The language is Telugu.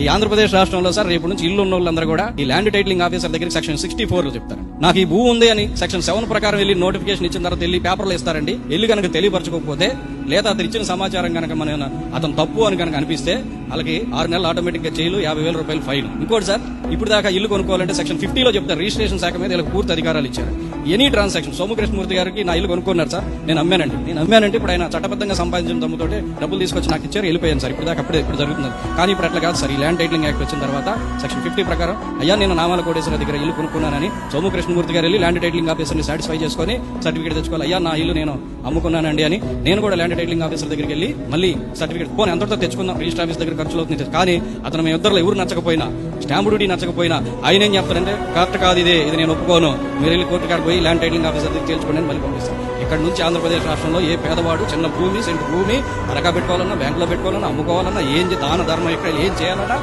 ఈ ఆంధ్రప్రదేశ్ రాష్ట్రంలో సార్ రేపు నుంచి ఇల్లు ఉన్న వాళ్ళందరూ కూడా ఈ ల్యాండ్ టైటిలింగ్ ఆఫీసర్ దగ్గర సెక్షన్ 64 లో చెప్తారు. నాకు ఈ భూ ఉంది అని సెక్షన్ 7 ప్రకారం వెళ్ళి నోటిఫికేషన్ ఇచ్చిన తర్వాత వెళ్ళి పేపర్లు ఇస్తారండి. వెళ్ళి కనుక తెలియపరచుకోకపోతే లేదా అతను ఇచ్చిన సమాచారం కనుక అతను తప్పు అని కనుక అనిపిస్తే వాళ్ళకి 6 నెలలు ఆటోమేటిక్ గా జైలు, 50,000 రూపాయలు ఫైన్. ఇంకోటి సార్, ఇప్పుడు దాకా ఇల్లు కొనుక్కోవాలంటే సెక్షన్ 50 లో చెప్తారు. రిజిస్ట్రేషన్ శాఖ మీద వీళ్ళకి పూర్తి అధికారాలు ఇచ్చారు. ఎనీ ట్రాన్సాక్షన్ సోమకృష్ణమూర్తి గారికి నా ఇల్లు కొనుక్కున్నారు సార్, నేను అమ్మానంటే ఇప్పుడు ఆయన చట్టబద్ధంగా సంపాదించిన దమ్ముతోటి డబ్బులు తీసుకొచ్చి నాకు ఇచ్చారు, వెళ్ళిపోయాను సార్. ఇప్పుడు దాకా ఇప్పుడు జరుగుతుంది. కానీ ఇప్పుడు అట్లా కాదు సార్. ఈ ల్యాండ్ టైటిలింగ్ యాక్ట్ వచ్చిన తర్వాత సెక్షన్ 50 ప్రకారం అయ్యా నేను నామాల కోటేశ్వర దగ్గర ఇల్లు కొనుక్కున్నానని సోమకృష్ణమూర్తి గారు వెళ్ళి ల్యాండ్ టైటిలింగ్ ఆఫీసర్ని సాటిస్ఫై చేసుకుని సర్టిఫికేట్ తెచ్చుకోవాలి. అయ్యా నా ఇల్లు నేను అమ్ముకున్నానండి అని నేను కూడా ల్యాండ్ టైటిలింగ్ ఆఫీసర్ దగ్గరికి వెళ్ళి మళ్ళీ సర్టిఫికేట్ పోనీ అంతటితో తెచ్చుకుందాం, రిజిస్టర్ ఆఫీస్ దగ్గర ఖర్చులు అవుతుంది. కానీ అతను మీ ఇద్దరు ఎవరు నచ్చకపోయినా, స్టాంప్ డ్యూటీ నచ్చకపోయినా ఆయన ఏం చెప్తారంటే కరెక్ట్ కాదు, ఇది నేను ఒప్పుకోను, మీరు వెళ్ళి కోర్టు కాడ పోయి ల్యాండ్ టైటిలింగ్ ఆఫీసర్ దగ్గర తేల్చుకోండి అని మళ్ళీ పంపిస్తారు. ఇక్కడ నుంచి ఆంధ్రప్రదేశ్ రాష్ట్రంలో ఏ పేదవాడు చిన్న భూమి, సెంటు భూమి అరగా పెట్టుకోవాలన్నా, బ్యాంకులో పెట్టుకోవాలన్నా, అమ్ముకోవాలన్నా, ఏం దాన ధర్మ ఇక్కడ ఏం చేయాలన్నా